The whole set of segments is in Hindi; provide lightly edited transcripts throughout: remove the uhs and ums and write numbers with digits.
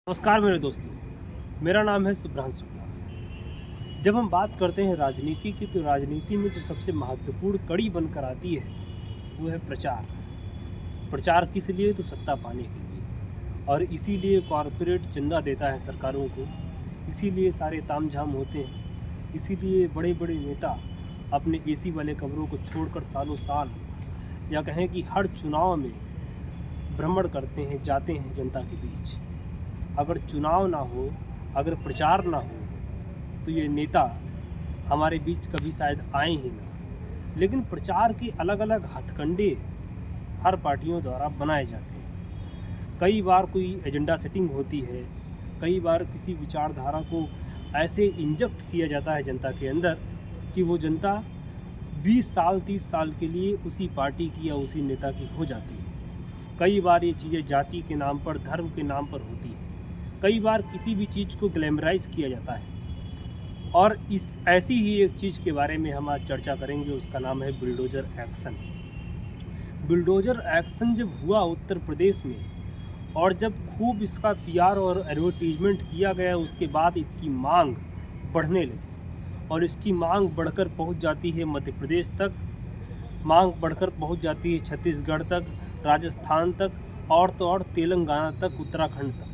नमस्कार मेरे दोस्तों, मेरा नाम है सुब्रहांशु शुक्ला। जब हम बात करते हैं राजनीति की, तो राजनीति में जो सबसे महत्वपूर्ण कड़ी बनकर आती है वो है प्रचार। प्रचार किस लिए? तो सत्ता पाने के लिए। और इसीलिए कॉरपोरेट चंदा देता है सरकारों को, इसीलिए सारे तामझाम होते हैं, इसीलिए बड़े बड़े नेता अपने एसी वाले कमरों को छोड़कर सालों साल या कहें कि हर चुनाव में भ्रमण करते हैं, जाते हैं जनता के बीच। अगर चुनाव ना हो, अगर प्रचार ना हो, तो ये नेता हमारे बीच कभी शायद आए ही ना। लेकिन प्रचार के अलग अलग हथकंडे हर पार्टियों द्वारा बनाए जाते हैं। कई बार कोई एजेंडा सेटिंग होती है, कई बार किसी विचारधारा को ऐसे इंजेक्ट किया जाता है जनता के अंदर कि वो जनता 20 साल 30 साल के लिए उसी पार्टी की या उसी नेता की हो जाती है। कई बार ये चीज़ें जाति के नाम पर, धर्म के नाम पर होती है। कई बार किसी भी चीज़ को ग्लैमराइज किया जाता है। और इस ऐसी ही एक चीज़ के बारे में हम आज चर्चा करेंगे, उसका नाम है बुलडोज़र एक्शन। बुलडोज़र एक्शन जब हुआ उत्तर प्रदेश में, और जब खूब इसका पीआर और एडवर्टीजमेंट किया गया, उसके बाद इसकी मांग बढ़ने लगी और इसकी मांग बढ़कर पहुंच जाती है मध्य प्रदेश तक, मांग बढ़कर पहुंच जाती है छत्तीसगढ़ तक, राजस्थान तक, और तो और तेलंगाना तक, उत्तराखंड तक।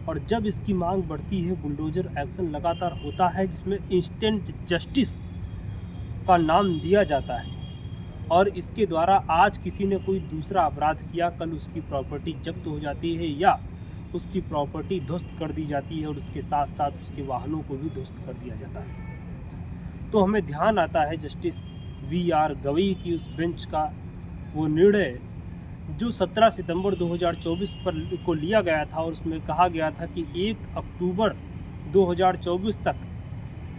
और जब इसकी मांग बढ़ती है, बुलडोज़र एक्शन लगातार होता है, जिसमें इंस्टेंट जस्टिस का नाम दिया जाता है। और इसके द्वारा आज किसी ने कोई दूसरा अपराध किया, कल उसकी प्रॉपर्टी जब्त हो जाती है या उसकी प्रॉपर्टी ध्वस्त कर दी जाती है, और उसके साथ साथ उसके वाहनों को भी ध्वस्त कर दिया जाता है। तो हमें ध्यान आता है जस्टिस वी.आर. गवई की उस बेंच का वो निर्णय जो 17 सितंबर 2024 को लिया गया था, और उसमें कहा गया था कि 1 अक्टूबर 2024 तक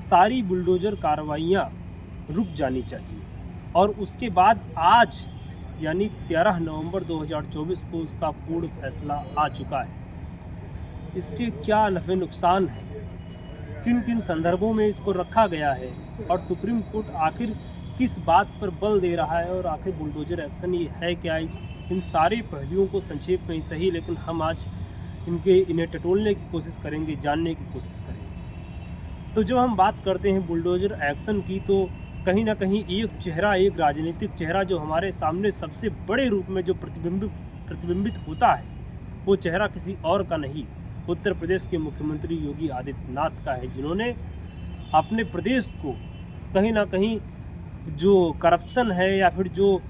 सारी बुलडोज़र कार्रवाइयाँ रुक जानी चाहिए। और उसके बाद आज यानी 13 नवंबर 2024 को उसका पूर्ण फैसला आ चुका है। इसके क्या नफ़े नुकसान हैं, किन किन संदर्भों में इसको रखा गया है, और सुप्रीम कोर्ट आखिर किस बात पर बल दे रहा है, और आखिर बुलडोज़र एक्शन ये है क्या, इन सारे पहलुओं को संक्षेप में ही सही, लेकिन हम आज इन्हें टटोलने की कोशिश करेंगे, जानने की कोशिश करेंगे। तो जब हम बात करते हैं बुलडोज़र एक्शन की, तो कहीं ना कहीं एक चेहरा, एक राजनीतिक चेहरा जो हमारे सामने सबसे बड़े रूप में जो प्रतिबिंबित होता है, वो चेहरा किसी और का नहीं, उत्तर प्रदेश के मुख्यमंत्री योगी आदित्यनाथ का है, जिन्होंने अपने प्रदेश को कहीं ना कहीं जो करप्शन है या फिर जो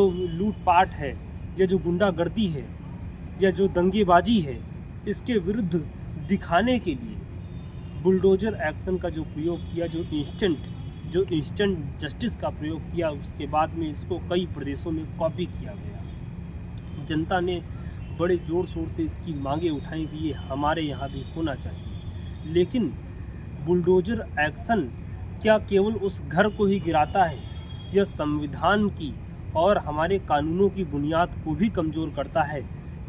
लूटपाट है, या जो गुंडागर्दी है, या जो दंगेबाजी है, इसके विरुद्ध दिखाने के लिए बुलडोज़र एक्शन का जो प्रयोग किया, जो इंस्टेंट जस्टिस का प्रयोग किया, उसके बाद में इसको कई प्रदेशों में कॉपी किया गया। जनता ने बड़े ज़ोर शोर से इसकी मांगें उठाई कि ये हमारे यहाँ भी होना चाहिए। लेकिन बुलडोज़र एक्शन क्या केवल उस घर को ही गिराता है, यह संविधान की और हमारे कानूनों की बुनियाद को भी कमज़ोर करता है।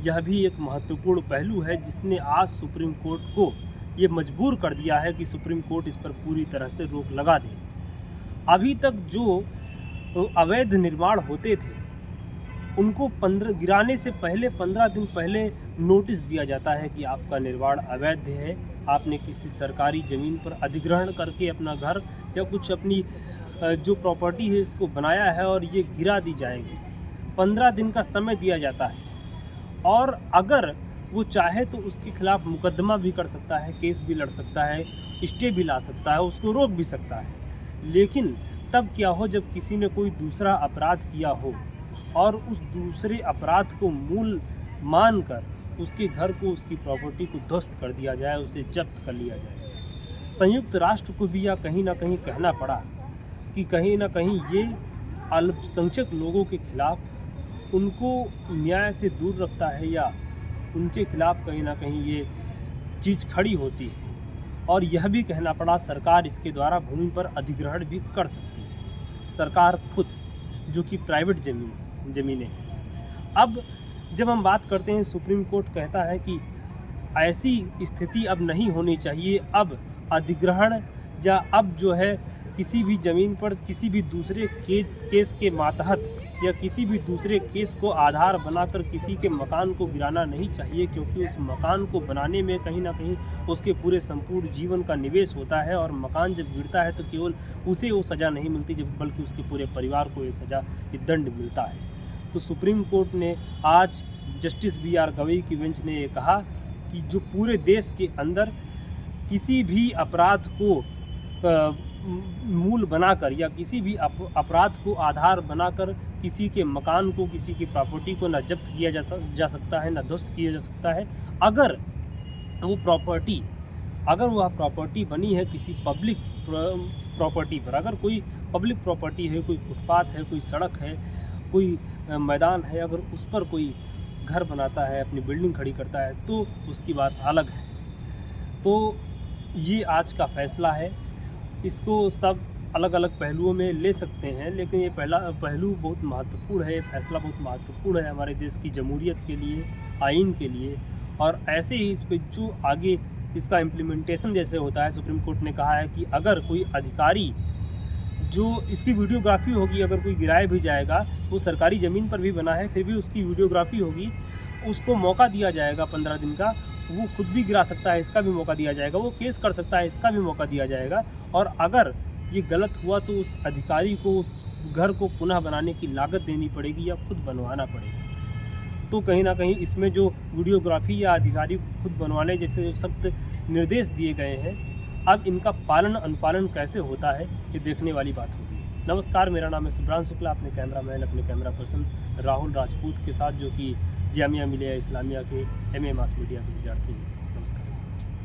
यह भी एक महत्वपूर्ण पहलू है, जिसने आज सुप्रीम कोर्ट को ये मजबूर कर दिया है कि सुप्रीम कोर्ट इस पर पूरी तरह से रोक लगा दे। अभी तक जो अवैध निर्माण होते थे, उनको गिराने से पहले 15 दिन पहले नोटिस दिया जाता है कि आपका निर्माण अवैध है, आपने किसी सरकारी ज़मीन पर अधिग्रहण करके अपना घर या कुछ अपनी जो प्रॉपर्टी है इसको बनाया है, और ये गिरा दी जाएगी। 15 दिन का समय दिया जाता है, और अगर वो चाहे तो उसके खिलाफ मुकदमा भी कर सकता है, केस भी लड़ सकता है, स्टे भी ला सकता है, उसको रोक भी सकता है। लेकिन तब क्या हो, जब किसी ने कोई दूसरा अपराध किया हो और उस दूसरे अपराध को मूल मानकर उसके घर को, उसकी प्रॉपर्टी को ध्वस्त कर दिया जाए, उसे जब्त कर लिया जाए। संयुक्त राष्ट्र को भी यह कहीं ना कहीं कहना पड़ा कि कहीं ना कहीं ये अल्पसंख्यक लोगों के खिलाफ उनको न्याय से दूर रखता है, या उनके खिलाफ कहीं ना कहीं ये चीज़ खड़ी होती है। और यह भी कहना पड़ा, सरकार इसके द्वारा भूमि पर अधिग्रहण भी कर सकती है, सरकार खुद, जो कि प्राइवेट ज़मीनें हैं। अब जब हम बात करते हैं, सुप्रीम कोर्ट कहता है कि ऐसी स्थिति अब नहीं होनी चाहिए, अब अधिग्रहण या अब जो है किसी भी ज़मीन पर किसी भी दूसरे केस के मातहत या किसी भी दूसरे केस को आधार बनाकर किसी के मकान को गिराना नहीं चाहिए, क्योंकि उस मकान को बनाने में कहीं ना कहीं उसके पूरे संपूर्ण जीवन का निवेश होता है। और मकान जब गिरता है तो केवल उसे वो सज़ा नहीं मिलती, जब बल्कि उसके पूरे परिवार को ये सज़ा, ये दंड मिलता है। तो सुप्रीम कोर्ट ने आज जस्टिस BR गवई की बेंच ने ये कहा कि जो पूरे देश के अंदर किसी भी अपराध को मूल बनाकर या किसी भी अपराध को आधार बनाकर किसी के मकान को, किसी की प्रॉपर्टी को न जब्त किया जा सकता है, न ध्वस्त किया जा सकता है, अगर वह प्रॉपर्टी बनी है किसी पब्लिक प्रॉपर्टी पर। अगर कोई पब्लिक प्रॉपर्टी है, कोई फुटपाथ है, कोई सड़क है, कोई मैदान है, अगर उस पर कोई घर बनाता है, अपनी बिल्डिंग खड़ी करता है, तो उसकी बात अलग है। तो ये आज का फैसला है। इसको सब अलग अलग पहलुओं में ले सकते हैं, लेकिन ये पहला पहलू बहुत महत्वपूर्ण है, फैसला बहुत महत्वपूर्ण है हमारे देश की जमहूरियत के लिए, आइन के लिए। और ऐसे ही इस पे जो आगे इसका इम्प्लीमेंटेशन जैसे होता है, सुप्रीम कोर्ट ने कहा है कि अगर कोई अधिकारी जो इसकी वीडियोग्राफी होगी, अगर कोई गिराया भी जाएगा, वो सरकारी ज़मीन पर भी बना है, फिर भी उसकी वीडियोग्राफी होगी, उसको मौका दिया जाएगा 15 दिन का। वो खुद भी गिरा सकता है, इसका भी मौका दिया जाएगा, वो केस कर सकता है, इसका भी मौका दिया जाएगा। और अगर ये गलत हुआ तो उस अधिकारी को उस घर को पुनः बनाने की लागत देनी पड़ेगी या खुद बनवाना पड़ेगा। तो कहीं ना कहीं इसमें जो वीडियोग्राफी या अधिकारी को खुद बनवाने जैसे जो सख्त निर्देश दिए गए हैं, अब इनका पालन अनुपालन कैसे होता है, ये देखने वाली बात होगी। नमस्कार, मेरा नाम है सुब्रांशु शुक्ला, अपने कैमरामैन, अपने कैमरा पर्सन राहुल राजपूत के साथ, जो कि जामिया मिलिया इस्लामिया के MA मास मीडिया के विद्यार्थी हैं।